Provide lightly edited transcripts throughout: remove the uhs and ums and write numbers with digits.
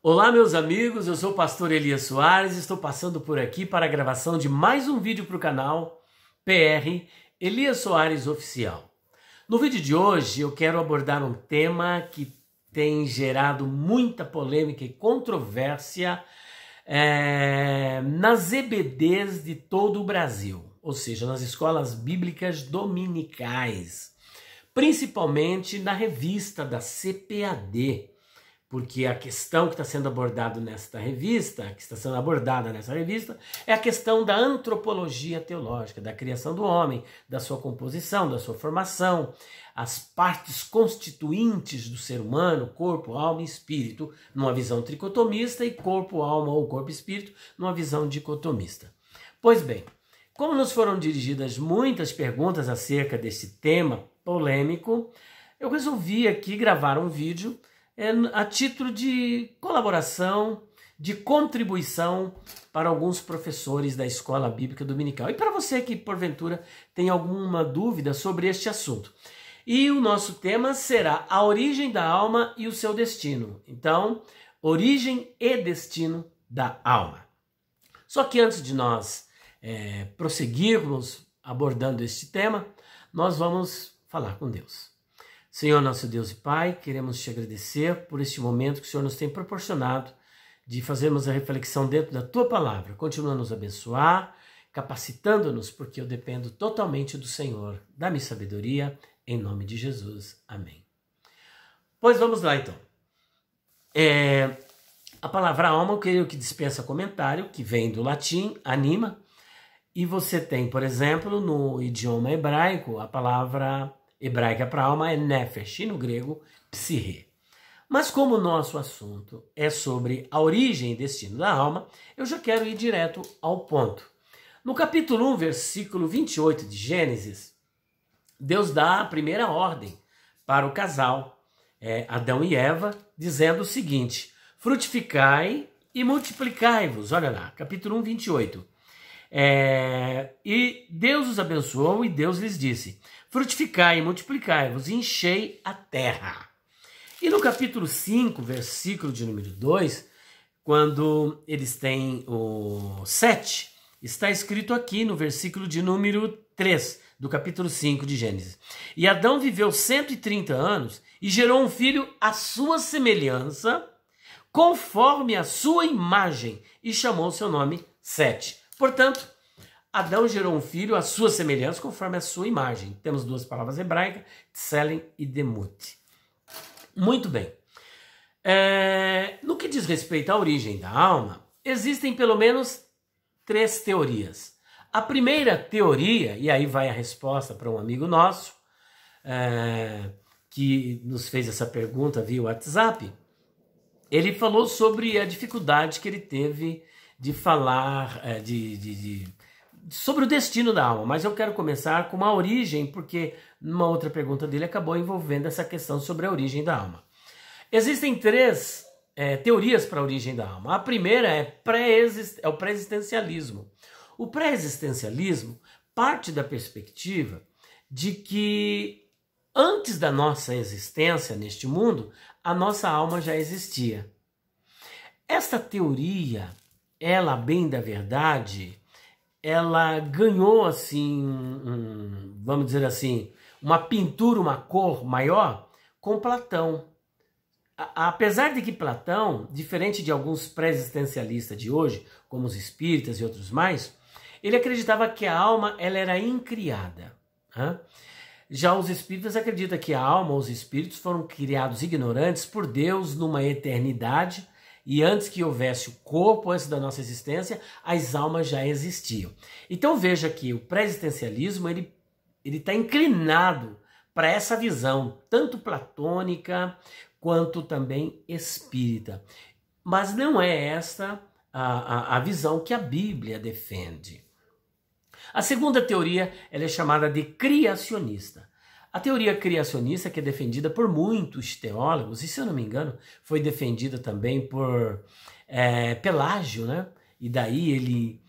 Olá, meus amigos, eu sou o pastor Elias Soares, estou passando por aqui para a gravação de mais um vídeo para o canal PR Elias Soares Oficial. No vídeo de hoje eu quero abordar um tema que tem gerado muita polêmica e controvérsia nas EBDs de todo o Brasil, ou seja, nas escolas bíblicas dominicais, principalmente na revista da CPAD. Porque a questão que está sendo abordada nessa revista, é a questão da antropologia teológica, da criação do homem, da sua composição, da sua formação, as partes constituintes do ser humano, corpo, alma e espírito, numa visão tricotomista, e corpo, alma ou corpo-espírito, numa visão dicotomista. Pois bem, como nos foram dirigidas muitas perguntas acerca desse tema polêmico, eu resolvi aqui gravar um vídeo a título de colaboração, de contribuição para alguns professores da Escola Bíblica Dominical. E para você que, porventura, tem alguma dúvida sobre este assunto. E o nosso tema será a origem da alma e o seu destino. Então, origem e destino da alma. Só que antes de nós prosseguirmos abordando este tema, nós vamos falar com Deus. Senhor, nosso Deus e Pai, queremos te agradecer por este momento que o Senhor nos tem proporcionado de fazermos a reflexão dentro da Tua Palavra. Continua a nos abençoar, capacitando-nos, porque eu dependo totalmente do Senhor. Dá-me sabedoria, em nome de Jesus. Amém. Pois vamos lá, então. A palavra alma, eu creio que dispensa comentário, que vem do latim, anima, e você tem, por exemplo, no idioma hebraico, a palavra hebraica para alma é nefesh, e no grego, psirre. Mas como o nosso assunto é sobre a origem e destino da alma, eu já quero ir direto ao ponto. No capítulo 1, versículo 28 de Gênesis, Deus dá a primeira ordem para o casal, Adão e Eva, dizendo o seguinte: frutificai e multiplicai-vos. Olha lá, capítulo 1, 28. E Deus os abençoou e Deus lhes disse: frutificai e multiplicai-vos e enchei a terra. E no capítulo 5, versículo de número 2, quando eles têm o 7, está escrito aqui no versículo de número 3 do capítulo 5 de Gênesis: e Adão viveu 130 anos e gerou um filho à sua semelhança, conforme a sua imagem, e chamou seu nome Sete. Portanto, Adão gerou um filho à sua semelhança, conforme a sua imagem. Temos duas palavras hebraicas, tselem e demut. Muito bem. No que diz respeito à origem da alma, existem pelo menos 3 teorias. A primeira teoria, e aí vai a resposta para um amigo nosso, que nos fez essa pergunta via WhatsApp, ele falou sobre a dificuldade que ele teve de falar sobre o destino da alma, mas eu quero começar com a origem, porque numa outra pergunta dele acabou envolvendo essa questão sobre a origem da alma. Existem 3 teorias para a origem da alma. A primeira é o pré-existencialismo. O pré-existencialismo parte da perspectiva de que antes da nossa existência neste mundo, a nossa alma já existia. Esta teoria, ela, bem da verdade, ela ganhou, assim, vamos dizer assim, uma pintura, uma cor maior com Platão. Apesar de que Platão, diferente de alguns pré-existencialistas de hoje, como os espíritas e outros mais, ele acreditava que a alma ela era incriada. Já os espíritas acreditam que a alma, os espíritos, foram criados ignorantes por Deus numa eternidade, e antes que houvesse o corpo, antes da nossa existência, as almas já existiam. Então veja que o pré-existencialismo ele está inclinado para essa visão, tanto platônica quanto também espírita. Mas não é esta a visão que a Bíblia defende. A segunda teoria ela é chamada de criacionista. A teoria criacionista, que é defendida por muitos teólogos, e se eu não me engano, foi defendida também por Pelágio, né? E daí ele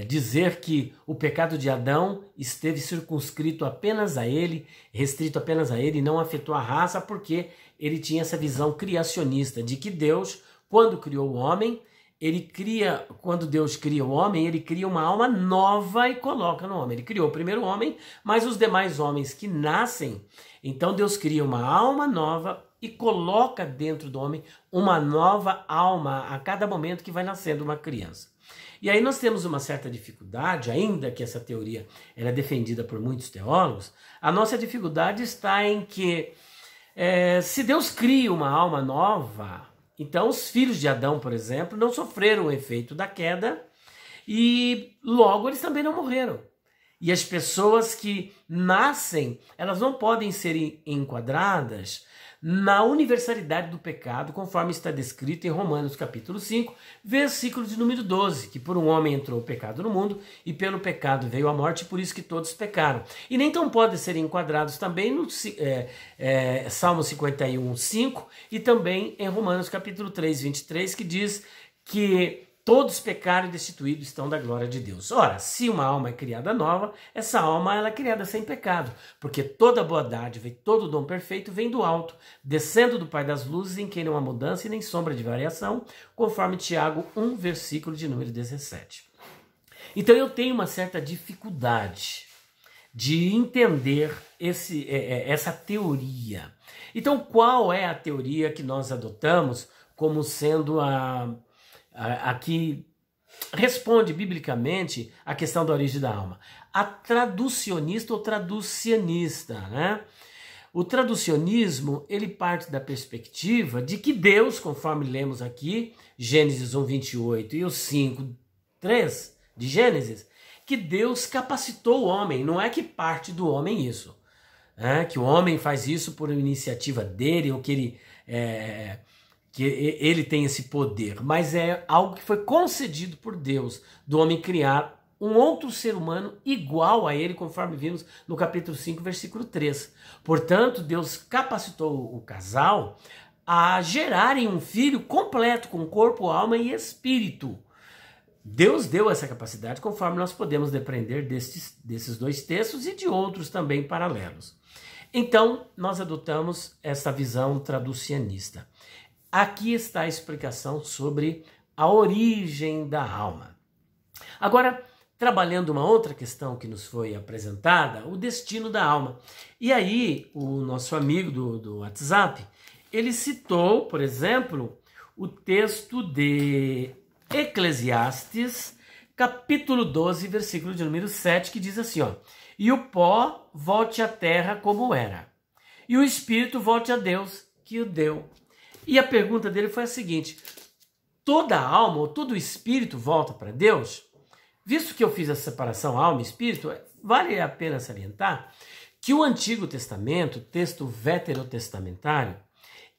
dizer que o pecado de Adão esteve circunscrito apenas a ele, restrito apenas a ele, e não afetou a raça, porque ele tinha essa visão criacionista de que Deus quando criou o homem, quando Deus cria o homem, ele cria uma alma nova e coloca no homem. Ele criou o primeiro homem, mas os demais homens que nascem, então Deus cria uma alma nova e coloca dentro do homem uma nova alma a cada momento que vai nascendo uma criança. E aí nós temos uma certa dificuldade, ainda que essa teoria era defendida por muitos teólogos, a nossa dificuldade está em que se Deus cria uma alma nova, então os filhos de Adão, por exemplo, não sofreram o efeito da queda e logo eles também não morreram. E as pessoas que nascem, elas não podem ser enquadradas na universalidade do pecado, conforme está descrito em Romanos capítulo 5, versículo de número 12, que por um homem entrou o pecado no mundo, e pelo pecado veio a morte, por isso que todos pecaram. E nem tão podem ser enquadrados também no Salmo 51, 5, e também em Romanos capítulo 3, 23, que diz que todos pecaram e destituídos estão da glória de Deus. Ora, se uma alma é criada nova, essa alma ela é criada sem pecado, porque toda boa dádiva e todo dom perfeito vem do alto, descendo do Pai das luzes, em quem não há mudança e nem sombra de variação, conforme Tiago 1, versículo de número 17. Então eu tenho uma certa dificuldade de entender essa teoria. Então qual é a teoria que nós adotamos como sendo a que responde biblicamente a questão da origem da alma? A traducionista ou traducianista, né? O traducionismo, ele parte da perspectiva de que Deus, conforme lemos aqui, Gênesis 1, 28 e o 5, 3 de Gênesis, que Deus capacitou o homem, não é que parte do homem isso, que o homem faz isso por iniciativa dele, ou que ele tem esse poder, mas é algo que foi concedido por Deus, do homem criar um outro ser humano igual a ele, conforme vimos no capítulo 5, versículo 3. Portanto, Deus capacitou o casal a gerarem um filho completo, com corpo, alma e espírito. Deus deu essa capacidade, conforme nós podemos depreender desses dois textos e de outros também paralelos. Então, nós adotamos essa visão traducianista. Aqui está a explicação sobre a origem da alma. Agora, trabalhando uma outra questão que nos foi apresentada, o destino da alma. E aí, o nosso amigo do WhatsApp, ele citou, por exemplo, o texto de Eclesiastes, capítulo 12, versículo de número 7, que diz assim, ó: e o pó volte à terra como era, e o espírito volte a Deus que o deu. E a pergunta dele foi a seguinte: toda a alma ou todo o espírito volta para Deus? Visto que eu fiz a separação alma e espírito, vale a pena salientar que o Antigo Testamento, texto veterotestamentário,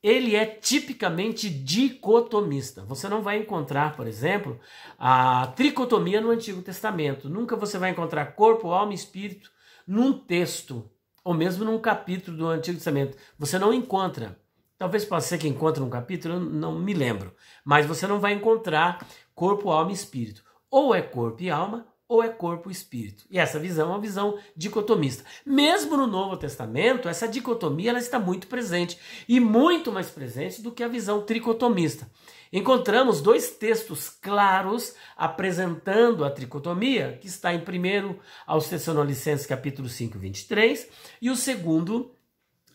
ele é tipicamente dicotomista. Você não vai encontrar, por exemplo, a tricotomia no Antigo Testamento. Nunca você vai encontrar corpo, alma e espírito num texto, ou mesmo num capítulo do Antigo Testamento. Você não encontra. Talvez possa ser que encontre um capítulo, eu não me lembro. Mas você não vai encontrar corpo, alma e espírito. Ou é corpo e alma, ou é corpo e espírito. E essa visão é uma visão dicotomista. Mesmo no Novo Testamento, essa dicotomia ela está muito presente. E muito mais presente do que a visão tricotomista. Encontramos dois textos claros apresentando a tricotomia, que está em 1 aos Tessalonicenses capítulo 5, 23, e o segundo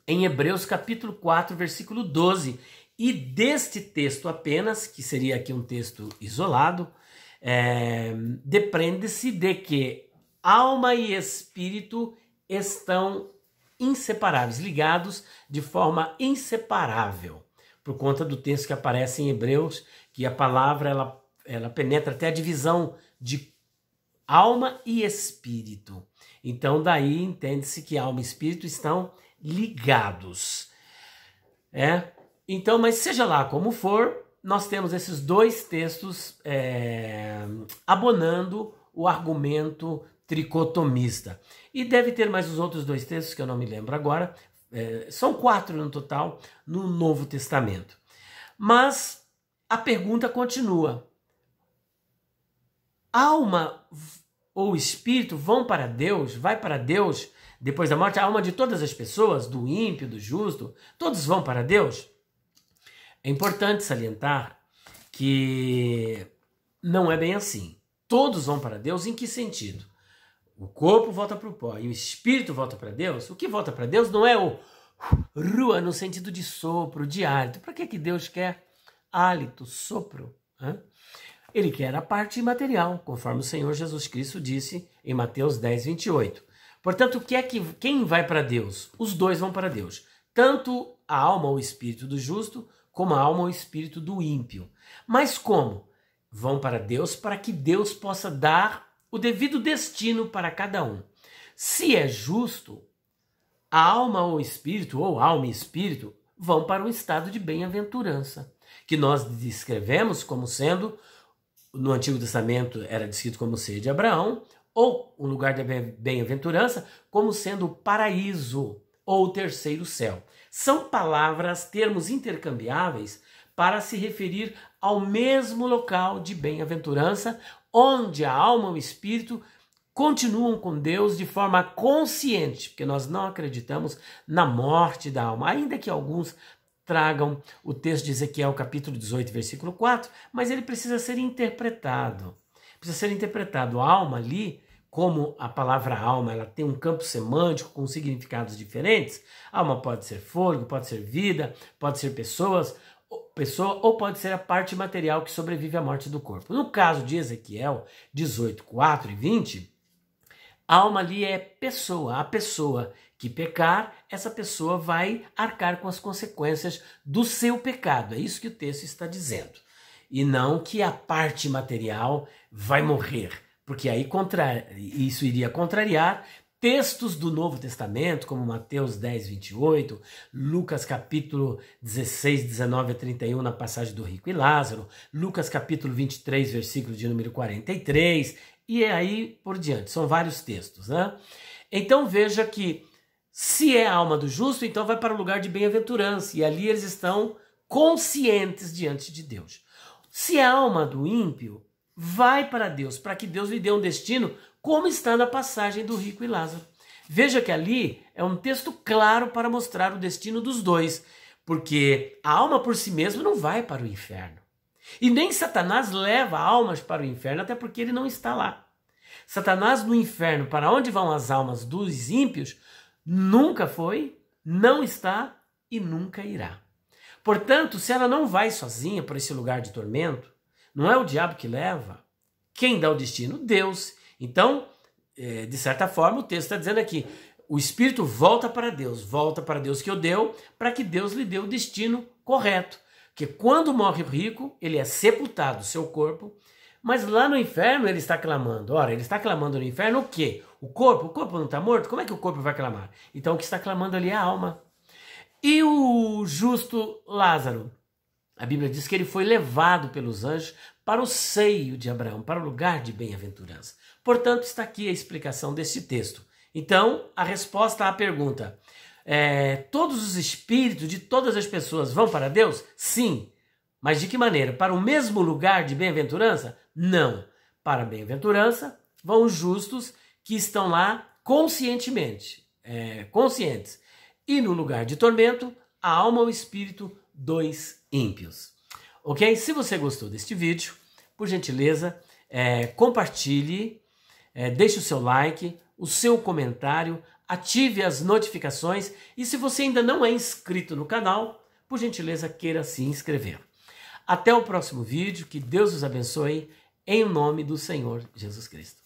em Hebreus capítulo 4, versículo 12. E deste texto apenas, que seria aqui um texto isolado, depreende-se de que alma e espírito estão inseparáveis, ligados de forma inseparável, por conta do texto que aparece em Hebreus, que a palavra ela penetra até a divisão de alma e espírito. Então daí entende-se que alma e espírito estão ligados. Então, mas seja lá como for, nós temos esses dois textos abonando o argumento tricotomista. E deve ter mais os outros dois textos que eu não me lembro agora. São 4 no total no Novo Testamento. Mas a pergunta continua. Alma ou espírito vão para Deus? Vai para Deus depois da morte? A alma de todas as pessoas, do ímpio, do justo, todos vão para Deus? É importante salientar que não é bem assim. Todos vão para Deus em que sentido? O corpo volta para o pó e o espírito volta para Deus. O que volta para Deus não é o rua no sentido de sopro, de hálito. Para que Deus quer hálito, sopro? Ele quer a parte imaterial, conforme o Senhor Jesus Cristo disse em Mateus 10, 28. Portanto, quem vai para Deus? Os dois vão para Deus. Tanto a alma ou espírito do justo, como a alma ou espírito do ímpio. Mas como? Vão para Deus para que Deus possa dar o devido destino para cada um. Se é justo, a alma ou espírito, ou alma e espírito, vão para um estado de bem-aventurança, que nós descrevemos como sendo, no Antigo Testamento era descrito como ser de Abraão, ou um lugar de bem-aventurança, como sendo o paraíso, ou o terceiro céu. São palavras, termos intercambiáveis, para se referir ao mesmo local de bem-aventurança, onde a alma e o espírito continuam com Deus de forma consciente, porque nós não acreditamos na morte da alma, ainda que alguns tragam o texto de Ezequiel capítulo 18, versículo 4, mas ele precisa ser interpretado. Precisa ser interpretado. A alma ali, como a palavra alma, ela tem um campo semântico com significados diferentes. A alma pode ser fôlego, pode ser vida, pode ser pessoa, ou pode ser a parte material que sobrevive à morte do corpo. No caso de Ezequiel 18, 4 e 20, a alma ali é pessoa. A pessoa que pecar, essa pessoa vai arcar com as consequências do seu pecado. É isso que o texto está dizendo. E não que a parte material vai morrer, porque aí isso iria contrariar textos do Novo Testamento, como Mateus 10, 28, Lucas capítulo 16, 19 a 31, na passagem do rico e Lázaro, Lucas capítulo 23, versículo de número 43, e aí por diante. São vários textos, né? Então veja que se é a alma do justo, então vai para o lugar de bem-aventurança, e ali eles estão conscientes diante de Deus. Se é a alma do ímpio, vai para Deus, para que Deus lhe dê um destino, como está na passagem do rico e Lázaro. Veja que ali é um texto claro para mostrar o destino dos dois, porque a alma por si mesma não vai para o inferno. E nem Satanás leva almas para o inferno, até porque ele não está lá. Satanás no inferno, para onde vão as almas dos ímpios, nunca foi, não está e nunca irá. Portanto, se ela não vai sozinha para esse lugar de tormento, não é o diabo que leva. Quem dá o destino? Deus. Então, de certa forma, o texto está dizendo aqui, o espírito volta para Deus que o deu, para que Deus lhe dê o destino correto. Porque quando morre o rico, ele é sepultado, o seu corpo, mas lá no inferno ele está clamando. Ora, ele está clamando no inferno o quê? O corpo? O corpo não está morto? Como é que o corpo vai clamar? Então o que está clamando ali é a alma. E o justo Lázaro? A Bíblia diz que ele foi levado pelos anjos para o seio de Abraão, para o lugar de bem-aventurança. Portanto, está aqui a explicação deste texto. Então, a resposta à pergunta, todos os espíritos de todas as pessoas vão para Deus? Sim. Mas de que maneira? Para o mesmo lugar de bem-aventurança? Não. Para a bem-aventurança vão os justos que estão lá conscientemente, conscientes. E no lugar de tormento, a alma ou o espírito dos ímpios. Ok? Se você gostou deste vídeo, por gentileza, compartilhe, deixe o seu like, o seu comentário, ative as notificações e se você ainda não é inscrito no canal, por gentileza, queira se inscrever. Até o próximo vídeo, que Deus os abençoe, em nome do Senhor Jesus Cristo.